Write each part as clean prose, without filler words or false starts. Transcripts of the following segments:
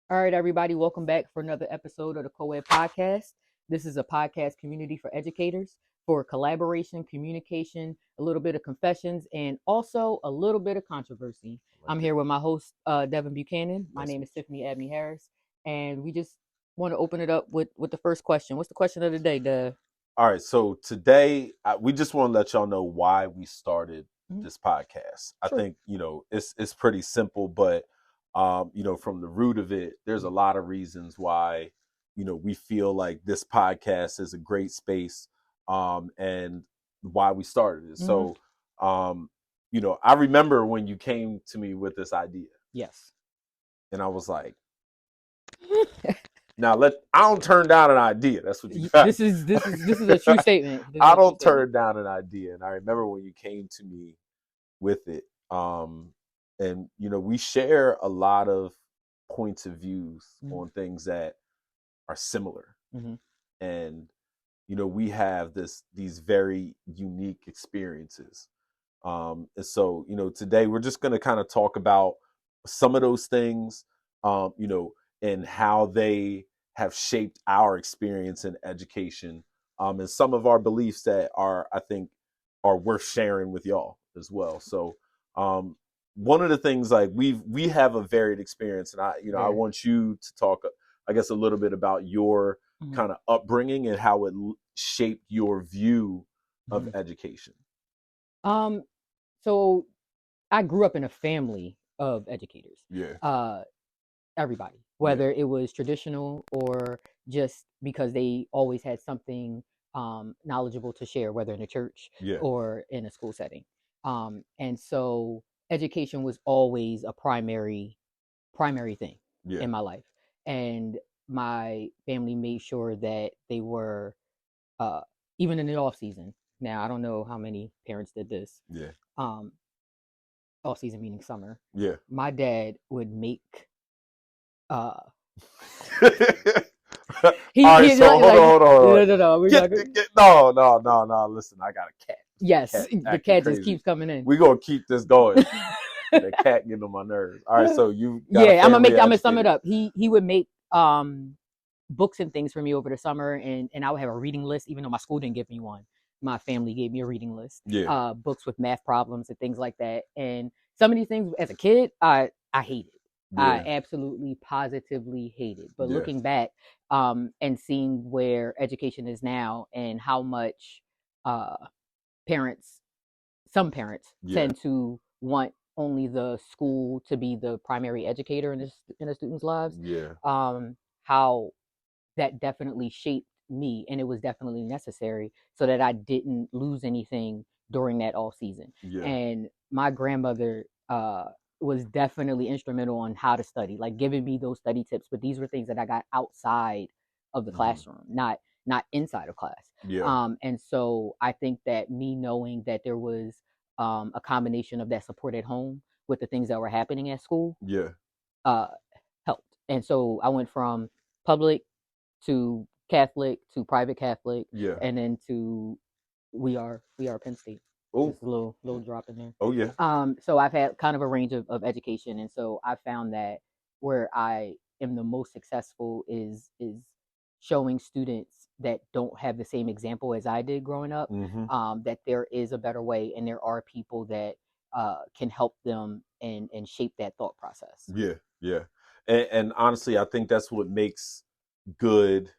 All right, everybody, welcome back for another episode of the Co-Ed Podcast. This is a podcast community for educators for collaboration, communication, a little bit of confessions, and also a little bit of controversy. Like I'm it. here with my host, Devin Buchanan. My Nice. name is Tiffany Abney Harris, and we just want to open it up with the first question. What's the question of the day, Dev? All right. So today, we just want to let y'all know why we started Mhm. this podcast. I Sure. think it's pretty simple, but from the root of it, there's a lot of reasons why we feel like this podcast is a great space, and why we started it. Mm-hmm. So, I remember when you came to me with this idea, Yes. and I was like, now I don't turn down an idea. That's what you got. This is a true statement. This is I a true don't statement. turn down an idea. And I remember when you came to me with it. And we share a lot of points of views Mm-hmm. on things that are similar. Mm-hmm. And we have these very unique experiences. And so, today we're just going to kind of talk about some of those things, and how they have shaped our experience in education, and some of our beliefs that I think, are worth sharing with y'all as well. So, one of the things, like, we have a varied experience, and I Very. want you to talk, I guess, a little bit about your Mm-hmm. kind of upbringing and how it shaped your view of Mm-hmm. education. Um, so I grew up in a family of educators. Yeah. Uh, everybody, Yeah. whether it was traditional or just because they always had something knowledgeable to share, whether in a church Yeah. or in a school setting. And so education was always a primary thing Yeah. in my life. And my family made sure that they were uh, even in the off season. Now I don't know how many parents did this. Yeah. Um, Off season meaning summer. Yeah. My dad would make uh All right, he so hold on, like hold on, hold on. no, we're not good. No. Listen, I got a cat. Yes, Cat the acting cat just crazy. keeps coming in. We gonna keep this going. The cat getting on my nerves. All right, so you got a Yeah, family I'm gonna sum it educator. up. He would make books and things for me over the summer, and I would have a reading list, even though my school didn't give me one. My family gave me a reading list, Yeah. books with math problems and things like that. And some of these things as a kid, I hated. I Yeah. absolutely positively hated. But Yeah. looking back, and seeing where education is now and how much uh parents some parents Yeah. tend to want only the school to be the primary educator in a student's lives. Yeah. How that definitely shaped me, and it was definitely necessary so that I didn't lose anything during that all season. Yeah. And my grandmother was definitely instrumental on how to study, like giving me those study tips. But these were things that I got outside of the Hmm. classroom, not inside of class. Yeah. And so I think that me knowing that there was a combination of that support at home with the things that were happening at school Yeah. uh, helped. And so I went from public to Catholic to private Catholic, Yeah. and then to we are Penn State. Oh. Just a little drop in there. Oh yeah. So I've had kind of a range of education, and so I found that where I am the most successful is showing students that don't have the same example as I did growing up, Hmm. that there is a better way, and there are people that can help them and shape that thought process. Yeah. Yeah. And honestly, I think that's what makes good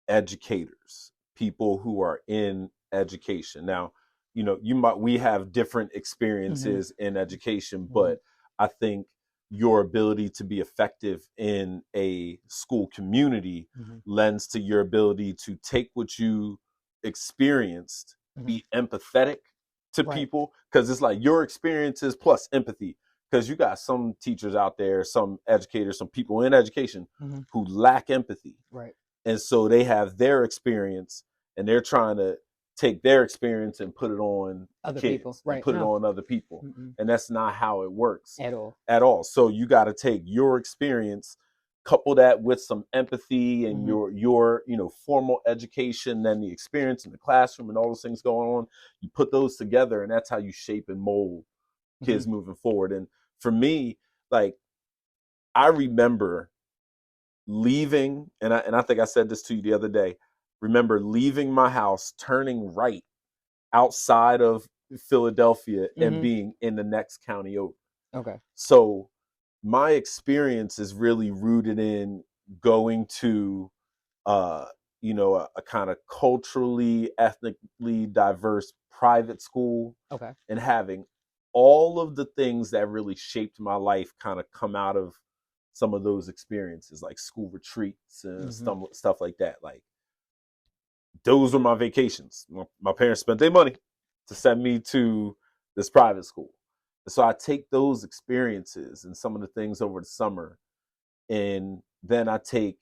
educators, people who are in education. Now, we have different Mm-hmm. experiences in education, Mm-hmm. but I think your ability to be effective in a school community Mm-hmm. lends to your ability to take what you experienced, Mm-hmm. be empathetic to Right. people, because it's like your experiences plus empathy. Because you got some teachers out there, some educators, some people in education Mm-hmm. who lack empathy, Right. and so they have their experience, and they're trying to take their experience and put it on the Other people. kids and Right. put it No. on other people. Mm-mm. And that's not how it works At all. at all. So you got to take your experience, couple that with some empathy and Mm-hmm. your formal education, then the experience in the classroom and all those things going on. You put those together, and that's how you shape and mold Mm-hmm. kids moving forward. And for me, like, I remember leaving, and I think I said this to you the other day. Remember leaving my house, turning right outside of Philadelphia, and Mm-hmm. being in the next county over. Okay. So my experience is really rooted in going to uh a kind of culturally, ethnically diverse private school, Okay. and having all of the things that really shaped my life kind of come out of some of those experiences, like school retreats and Mm-hmm. stuff like that. Like those were my vacations. My parents spent their money to send me to this private school. And so I take those experiences and some of the things over the summer, and then I take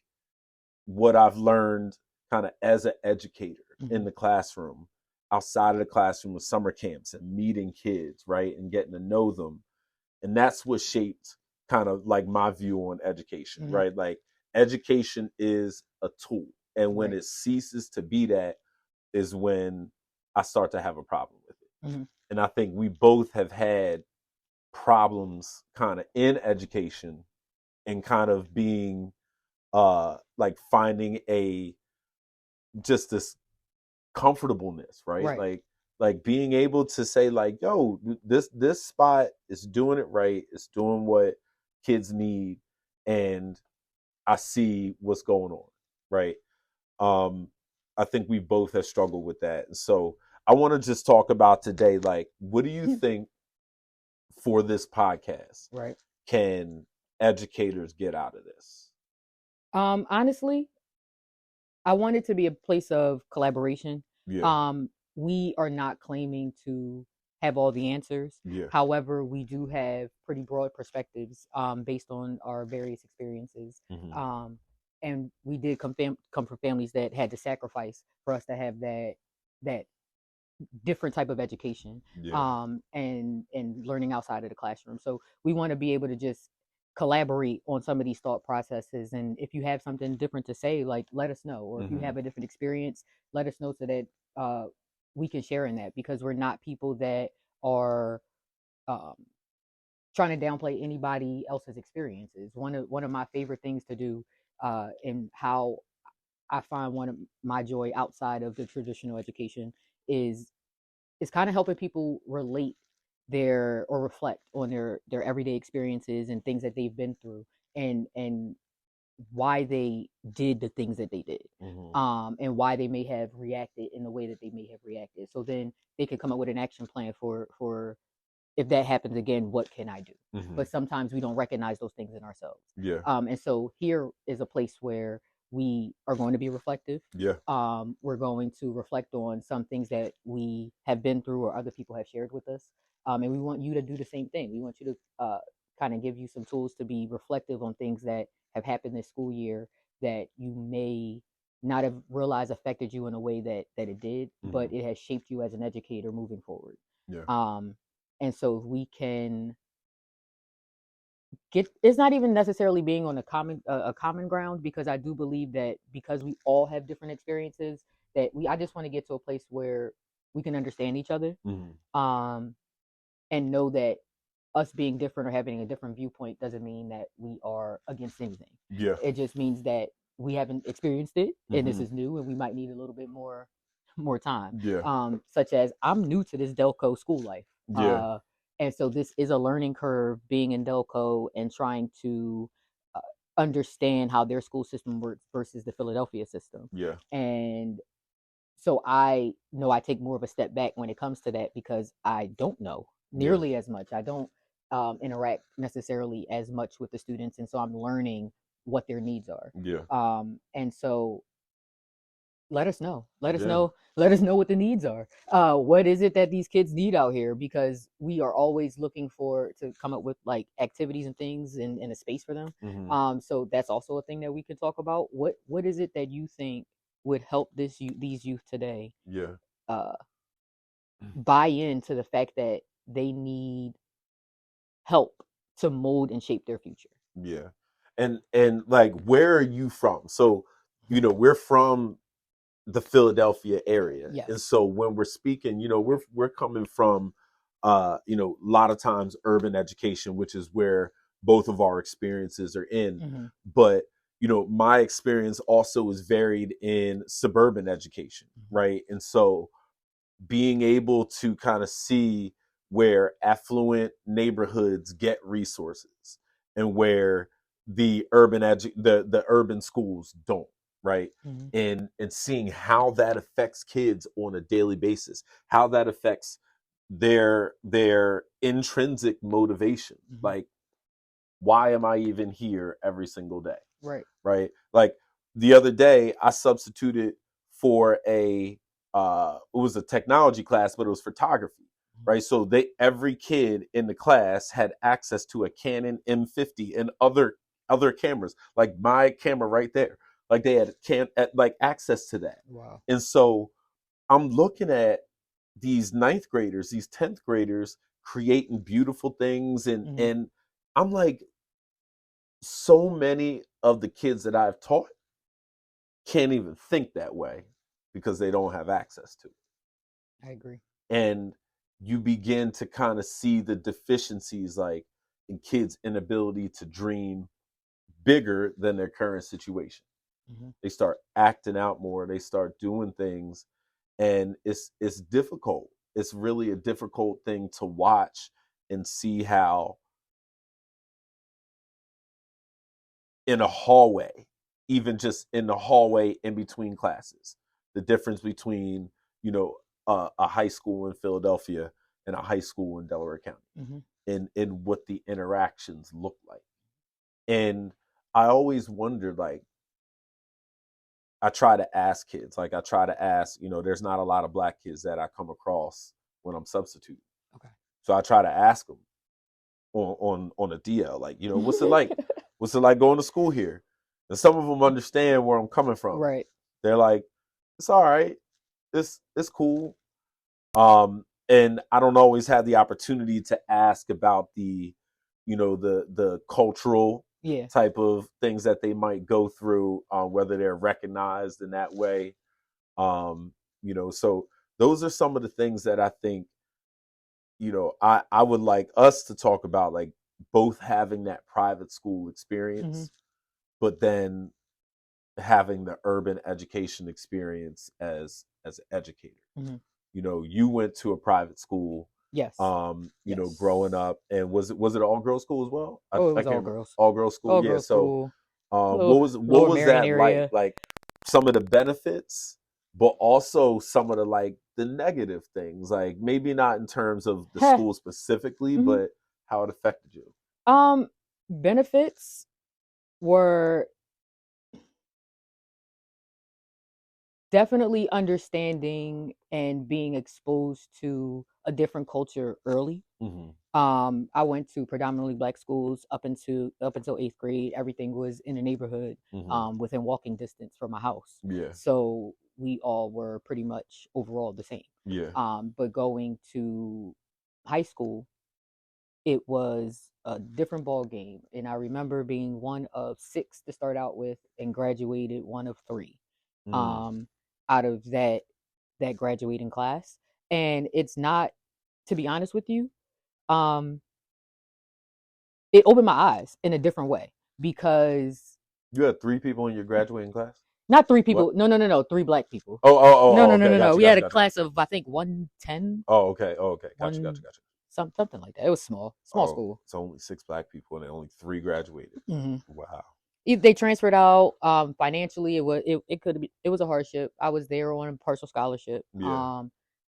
what I've learned kind of as an educator in Mm-hmm. the classroom, outside of the classroom with summer camps and meeting kids, right? And getting to know them. And that's what shaped kind of like my view on education, Mm-hmm. right? Like education is a tool. And when Right. it ceases to be that is when I start to have a problem with it. Mm-hmm. And I think we both have had problems kind of in education and kind of being like finding a just this comfortableness, right? Right. Like being able to say like, yo, this spot is doing it right, it's doing what kids need, and I see what's going on, right? um I think we both have struggled with that. And so I want to just talk about today, like, what do you think for this podcast Right. can educators get out of this? Honestly, I want it to be a place of collaboration. Yeah. Um, we are not claiming to have all the answers. Yeah. However, we do have pretty broad perspectives based on our various experiences. Hmm. Um, and we did come from families that had to sacrifice for us to have that different type of education, Yeah. and learning outside of the classroom. So we want to be able to just collaborate on some of these thought processes. And if you have something different to say, like, let us know. Or if you Hmm. have a different experience, let us know so that we can share in that, because we're not people that are um, trying to downplay anybody else's experiences. One of my favorite things to do, and how I find one of my joy outside of the traditional education, is kind of helping people relate their or reflect on their everyday experiences and things that they've been through, and why they did the things that they did, Hmm. and why they may have reacted in the way that they may have reacted, so then they can come up with an action plan for if that happens again, what can I do? Hmm. But sometimes we don't recognize those things in ourselves. Yeah. And so here is a place where we are going to be reflective. Yeah. We're going to reflect on some things that we have been through or other people have shared with us. And we want you to do the same thing. We want you to kind of give you some tools to be reflective on things that have happened this school year that you may not have realized affected you in a way that it did, Hmm. but it has shaped you as an educator moving forward. Yeah. Um, and so we can get, it's not even necessarily being on a common ground, because I do believe that because we all have different experiences, that we I just want to get to a place where we can understand each other, Hmm. um and know that us being different or having a different viewpoint doesn't mean that we are against anything. Yeah. It just means that we haven't experienced it and this Hmm. is new and we might need a little bit more time. Yeah. Such as I'm new to this Delco school life. Yeah. Uh and so this is a learning curve, being in Delco and trying to uh, understand how their school system works versus the Philadelphia system. Yeah. And so I know I take more of a step back when it comes to that, because I don't know Yeah. nearly as much. I don't interact necessarily as much with the students, and so I'm learning what their needs are. Yeah. And so let us know. Let us Yeah. know. Let us know what the needs are. What is it that these kids need out here? Because we are always looking for to come up with like activities and things in a space for them. Hmm. So that's also a thing that we could talk about. What is it that you think would help these youth today Yeah. uh, buy into the fact that they need help to mold and shape their future? Yeah. And like, where are you from? So, we're from the Philadelphia area. And Yes. so when we're speaking, we're coming from a lot of times urban education, which is where both of our experiences are in. Hmm. But, my experience also is varied in suburban education, right? And so being able to kind of see where affluent neighborhoods get resources and where the urban schools don't, right? Mm-hmm. And seeing how that affects kids on a daily basis, how that affects their intrinsic motivation. Mm-hmm. Like, why am I even here every single day? Right. Right? Like the other day, I substituted for it was a technology class, but it was photography, right? So every kid in the class had access to a Canon M50 and other cameras, like my camera right there. Like they had like access to that. Wow. And so I'm looking at these ninth graders, these 10th graders creating beautiful things, and I'm like, so many of the kids that I've taught can't even think that way because they don't have access to it. I agree. And you begin to kind of see the deficiencies, like in kids' inability to dream bigger than their current situation. Mm-hmm. They start acting out more, they start doing things, and it's difficult. It's really a difficult thing to watch and see how in a hallway, even just in the hallway in between classes, the difference between, a high school in Philadelphia and a high school in Delaware County, Mm-hmm. and what the interactions look like. And I always wondered, like, I try to ask kids, like, I try to ask, there's not a lot of black kids that I come across when I'm substituting. Okay. So I try to ask them on a DL, like, what's it like? What's it like going to school here? And some of them understand where I'm coming from. Right. They're like, it's all right. It's cool. And I don't always have the opportunity to ask about the cultural Yeah. type of things that they might go through, whether they're recognized in that way. So those are some of the things that I think, I would like us to talk about, like both having that private school Mm-hmm. experience, but then having the urban education experience as an educator. Mm-hmm. You went to a private school, Yes. Yes. growing up, and was it all girls school as well? Oh, it I was can't all remember. girls. All girls school, All yeah. girls So, school. what Little was Lower Marion that like? area. Like some of the benefits, but also some of the negative things. Like maybe not in terms of the Heh. school specifically, Mm-hmm. but how it affected you. Benefits were definitely understanding and being exposed to a different culture early. Mm-hmm. I went to predominantly black schools up until eighth grade. Everything was in the neighborhood, Mm-hmm. within walking distance from my house. Yeah. So we all were pretty much overall the same. Yeah. But going to high school, it was a different ball game, and I remember being one of six to start out with, and graduated one of three, Mm. um, out of that graduating class. And it's not, to be honest with you, um, it opened my eyes in a different way, because You had 3 people in your graduating class. not three What? people. No, no, no, no. Three black people. No, Oh, no, no, okay. no, no. Gotcha. We had Gotcha. a Gotcha. class of, I think, 110, Oh, okay. Oh, okay. Gotcha. Gotcha. one Gotcha. something like that. It was small Oh, school. it's only 6 black people and only 3 graduated. Mm-hmm. Wow. They transferred out. Financially, it could be, it was a hardship. I was there on a partial scholarship, Yeah.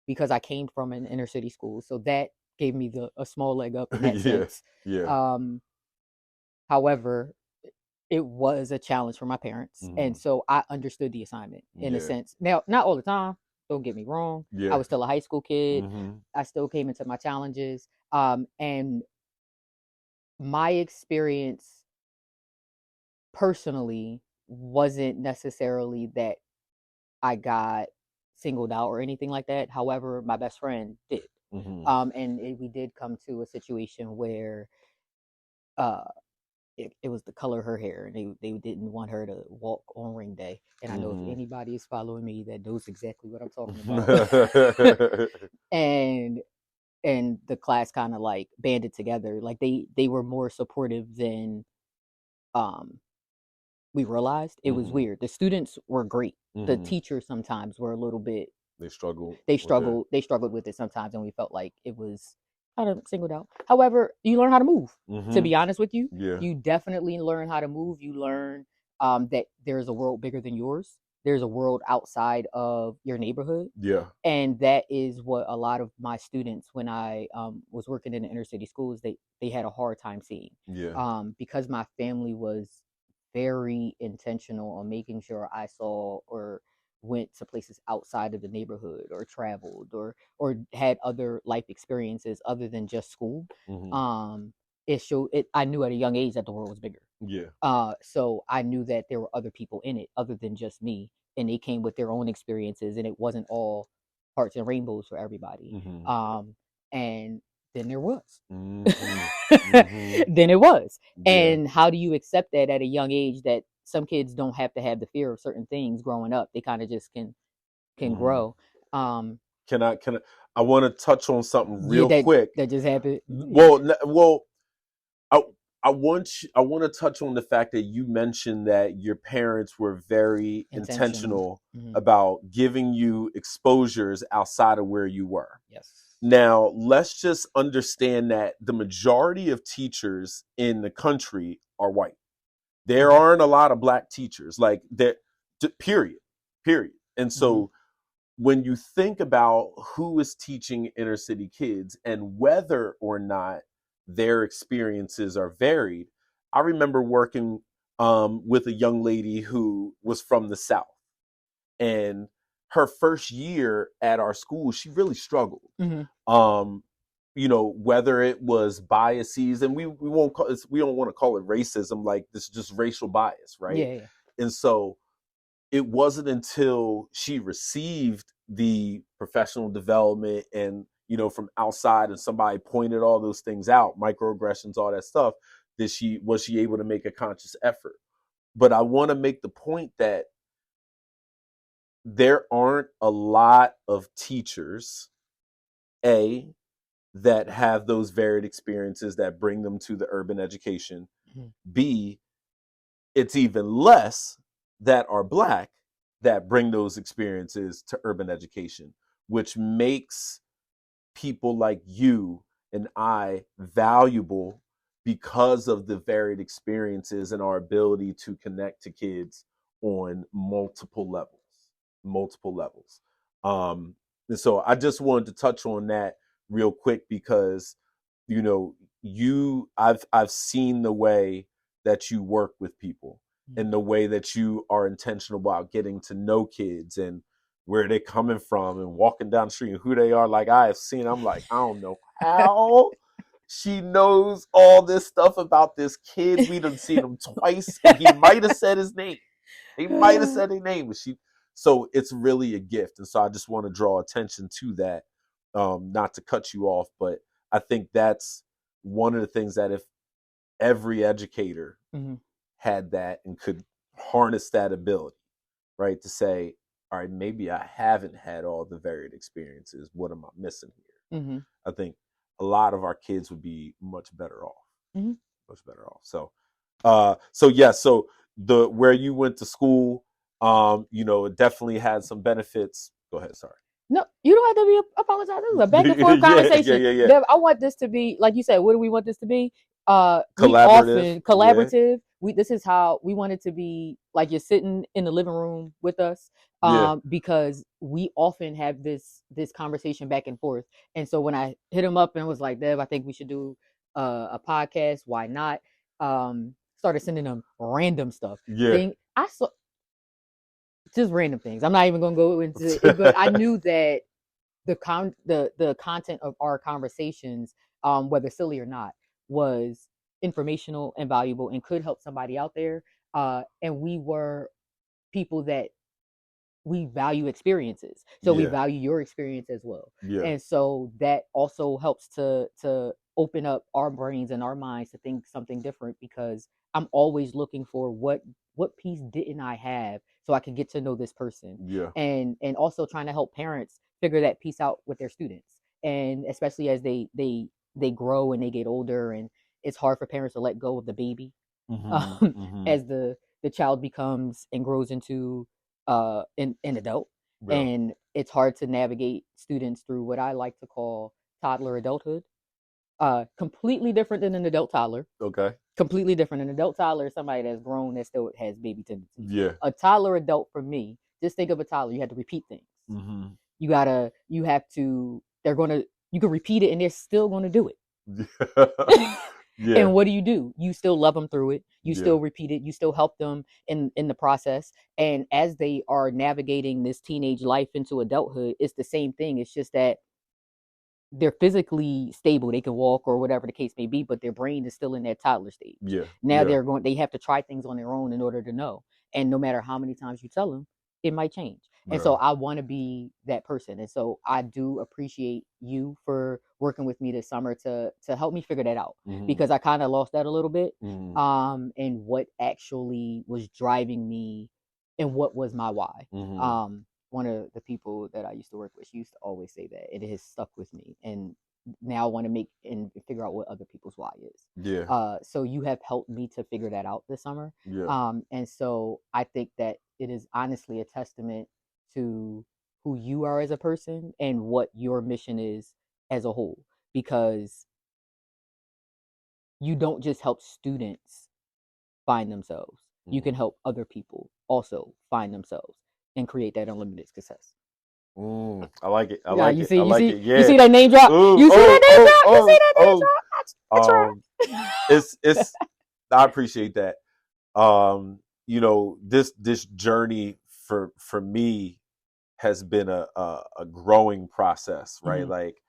because I came from an inner city school, so that gave me a small leg up in that Yeah. sense. Yeah. um However, it was a challenge for my parents, and Hmm. so I understood the assignment in a Yeah. sense. Now, not all the time, don't get me wrong. I Yeah. was still a high school kid. Hmm. I still came into my challenges, and my experience personally wasn't necessarily that I got singled out or anything like that. However, my best friend did. Hmm. We did come to a situation where uh, it was the color of her hair, and they didn't want her to walk on ring day. And I know if Hmm. anybody is following me, that knows exactly what I'm talking about. and and the class kind of like banded together. Like they were more supportive um we realized it was weird. The students were great. The Mm-hmm. teachers sometimes were a little bit. They struggle. They with that. struggled. They struggled with it sometimes, and we felt like it was kind of singled out. However, you learn how to move. To Mm-hmm. be honest with you, Yeah. you definitely learn how to move. You learn that there's a world bigger than yours. There's a world outside of your neighborhood. Yeah. And that is what a lot of my students, when I was working in the inner city schools, they had a hard time seeing. Yeah. Because my family was very intentional on making sure I saw or went to places outside of the neighborhood or traveled or had other life experiences other than just school. Mm-hmm. It showed it. I knew at a young age that the world was bigger. Yeah. So I knew that there were other people in it other than just me, and they came with their own experiences, and it wasn't all hearts and rainbows for everybody. Mm-hmm. And then there was. Mm-hmm. Mm-hmm. Then it was. Yeah. And how do you accept that at a young age, that some kids don't have to have the fear of certain things growing up? They kind of just can Mm-hmm. grow. Can I want to touch on something Yeah, real quick. that just happened. Well, I I want to touch on the fact that you mentioned that your parents were very Intentional. intentional Mm-hmm. about giving you exposures outside of where you were. Yes. Now, let's just understand that the majority of teachers in the country are white. There aren't a lot of black teachers, like that, period. And so when you think about who is teaching inner city kids and whether or not their experiences are varied, I remember working with a young lady who was from the South. And her first year at our school, she really struggled. You know, whether it was biases, and we won't call it, we don't want to call it racism, like this is just racial bias, right? Yeah. And so it wasn't until she received the professional development and, you know, from outside and somebody pointed all those things out, microaggressions, all that stuff, that she was able to make a conscious effort. But I want to make the point that there aren't a lot of teachers, that have those varied experiences that bring them to the urban education. B, it's even less that are black that bring those experiences to urban education, which makes people like you and I valuable because of the varied experiences and our ability to connect to kids on multiple levels. Multiple levels. And so I just wanted to touch on that real quick because, you know, I've seen the way that you work with people and the way that you are intentional about getting to know kids and where they're coming from and walking down the street and who they are. Like I have seen, I'm like, I don't know how she knows all this stuff about this kid. We done seen him twice, and he might have said his name. He might have said his name, but so it's really a gift. And so I just want to draw attention to that. Not to cut you off, but I think that's one of the things that if every educator had that and could harness that ability, right, to say, all right, maybe I haven't had all the varied experiences. What am I missing here? I think a lot of our kids would be much better off. Much better off. So, so the where you went to school, you know, it definitely had some benefits. Go ahead, sorry. No, you don't have to be apologizing. This is a back and forth conversation. Yeah. Dev, I want this to be, like you said, what do we want this to be? We Collaborative. often collaborative. This is how we want it to be, like you're sitting in the living room with us. Because we often have this conversation back and forth. And so when I hit him up and was like, Dev, I think we should do a podcast. Why not? Started sending them random stuff. I saw just random things. I'm not even gonna go into it, but I knew that the content of our conversations, whether silly or not, was informational and valuable and could help somebody out there. And we were people that we value experiences, so we value your experience as well. And so that also helps to open up our brains and our minds to think something different, because I'm always looking for what piece didn't I have so I can get to know this person. And also trying to help parents figure that piece out with their students, and especially as they grow and they get older, and it's hard for parents to let go of the baby as the the child becomes and grows into an adult, Yeah. and it's hard to navigate students through what I like to call toddler adulthood. Completely different than an adult toddler. Okay. Completely different. An adult toddler is somebody that's grown that still has baby tendencies. Yeah. A toddler adult, for me, just think of a toddler. You have to repeat things. Mm-hmm. You have to. You can repeat it, and they're still gonna do it. Yeah. And what do? You still love them through it. You Yeah. still repeat it. You still help them in the process. And as they are navigating this teenage life into adulthood, it's the same thing. It's just that they're physically stable. They can walk or whatever the case may be, but their brain is still in that toddler stage. Yeah. Now Yeah. they have to try things on their own in order to know. And no matter how many times you tell them, it might change. And so Yeah. I want to be that person. And so I do appreciate you for working with me this summer to help me figure that out, Mm-hmm. because I kind of lost that a little bit. Mm-hmm. And what actually was driving me and what was my why. Mm-hmm. One of the people that I used to work with, she used to always say that, and it has stuck with me. And now I want to make and figure out what other people's why is. Yeah. So you have helped me to figure that out this summer. Yeah. And so I think that it is honestly a testament to who you are as a person and what your mission is as a whole, because you don't just help students find themselves. You can help other people also find themselves and create that unlimited success. I like it. I Yeah, like you it. see, I like it. Yeah. you see that name drop. Ooh, You see that name drop. You oh, see that name oh. drop. That's right. It's. I appreciate that. This journey for me has been a growing process, right? Mhm. Like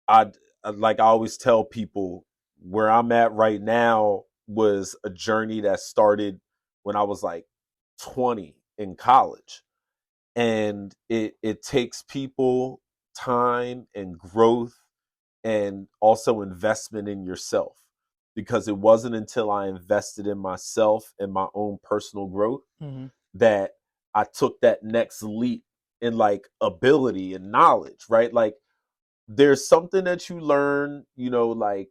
I like I always tell people, where I'm at right now was a journey that started when I was like 20 in college. And it takes people time and growth and also investment in yourself, because it wasn't until I invested in myself and my own personal growth Mhm. that I took that next leap in like ability and knowledge, right? Like there's something that you learn, like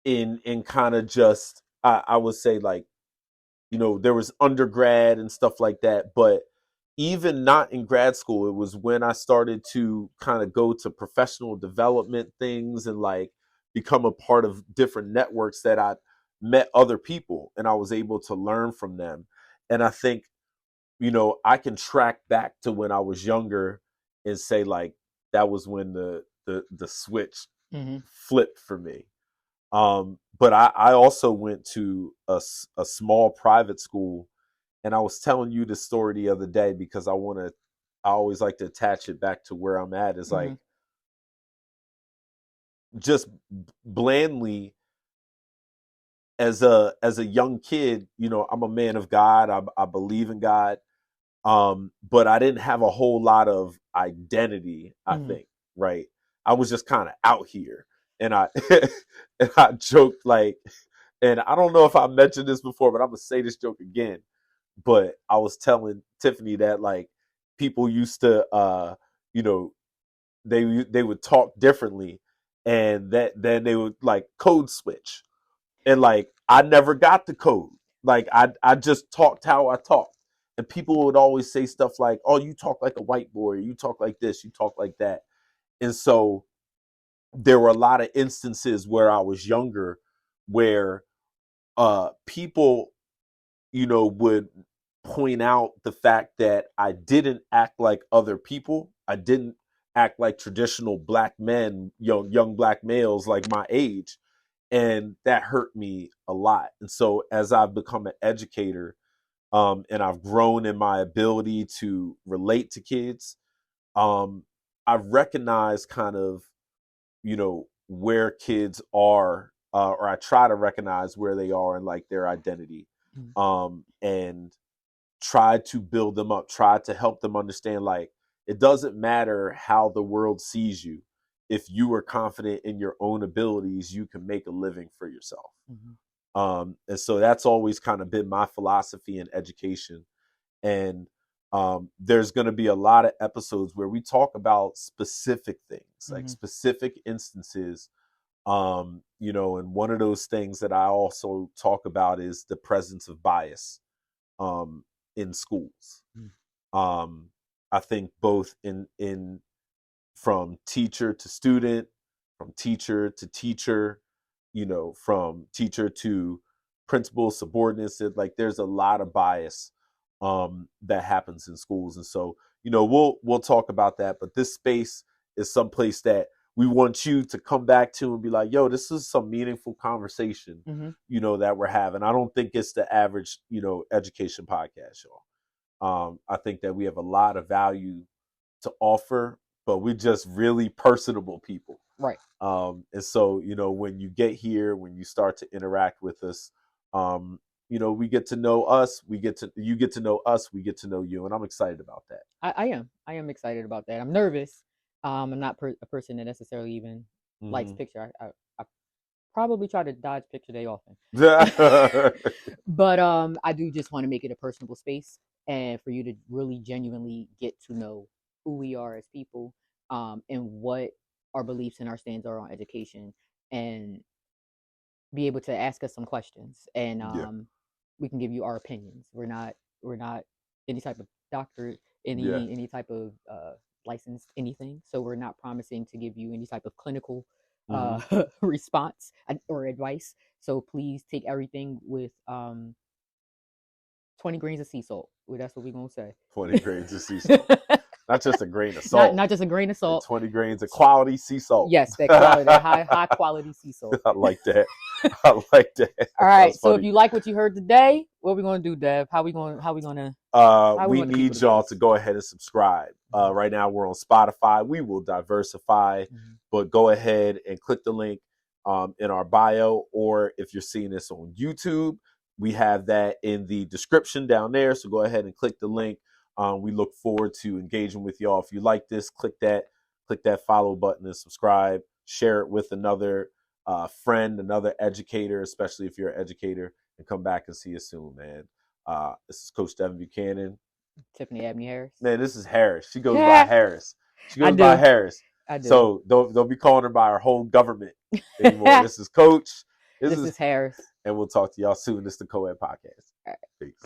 in kind of just I would say like, there was undergrad and stuff like that, but even not in grad school, it was when I started to kind of go to professional development things and like become a part of different networks that I met other people and I was able to learn from them. And I think, I can track back to when I was younger and say like that was when the switch Mhm. flipped for me. But I also went to a small private school, and I was telling you the story the other day because I always like to attach it back to where I'm at. Is like Mhm. just blandly, as a young kid, I'm a man of God. I believe in God. But I didn't have a whole lot of identity, I Mhm. think, right? I was just kind of out here. And I and I joked like, and I don't know if I mentioned this before, but I'm gonna say this joke again. But I was telling Tiffany that like people used to you know, they would talk differently, and that then they would like code switch. And like I never got the code. Like I just talked how I talked. And people would always say stuff like, "Oh, you talk like a white boy, you talk like this, you talk like that." And so there were a lot of instances where I was younger where people, would point out the fact that I didn't act like other people. I didn't act like traditional black men, young black males like my age, and that hurt me a lot. And so as I've become an educator, and I've grown in my ability to relate to kids, um, I've recognized kind of, where kids are, or I try to recognize where they are in like their identity, Mhm. and try to build them up, try to help them understand like it doesn't matter how the world sees you. If you are confident in your own abilities, you can make a living for yourself. Mhm. And so that's always kind of been my philosophy in education. And there's going to be a lot of episodes where we talk about specific things, like Mhm. specific instances, And one of those things that I also talk about is the presence of bias in schools. um, I think both in from teacher to student, from teacher to teacher, from teacher to principal, subordinates. Like there's a lot of bias that happens in schools, and so we'll talk about that. But this space is some place that we want you to come back to and be like, yo, this is some meaningful conversation, that we're having. I don't think it's the average, education podcast, y'all. I think that we have a lot of value to offer, but we're just really personable people. Right. And so, when you get here, when you start to interact with us, we get to know us, you get to know us, we get to know you. And I'm excited about that. I am excited about that. I'm nervous. I'm not a person that necessarily even likes picture. I probably try to dodge picture day often. But I do just want to make it a personable space and for you to really genuinely get to know who we are as people, and what our beliefs and our stands are on education, and be able to ask us some questions, and Yeah. we can give you our opinions. We're not any type of doctor, Yeah. any type of licensed anything. So we're not promising to give you any type of clinical response or advice. So please take everything with 20 grains of sea salt. Well, that's what we're gonna say. 20 grains of sea salt. Not just a grain of salt. Not just a grain of salt. 20 grains of quality sea salt. Yes, that quality, that high quality sea salt. I like that. I like that. All right. So if you like what you heard today, what are we gonna do, Dev? How we gonna we need y'all to go ahead and subscribe. Right now we're on Spotify. We will diversify, but go ahead and click the link in our bio, or if you're seeing this on YouTube, we have that in the description down there. So go ahead and click the link. We look forward to engaging with y'all. If you like this, click that follow button and subscribe. Share it with another friend, another educator, especially if you're an educator, and come back and see us soon, man. This is Coach Devin Buchanan. Tiffany Abney Harris. Man, this is Harris. She goes by Harris. She goes by Harris. I do. So don't be calling her by her whole government anymore. This is Coach. This is Harris. And we'll talk to y'all soon. This is the Co-Ed Podcast. All right. Peace.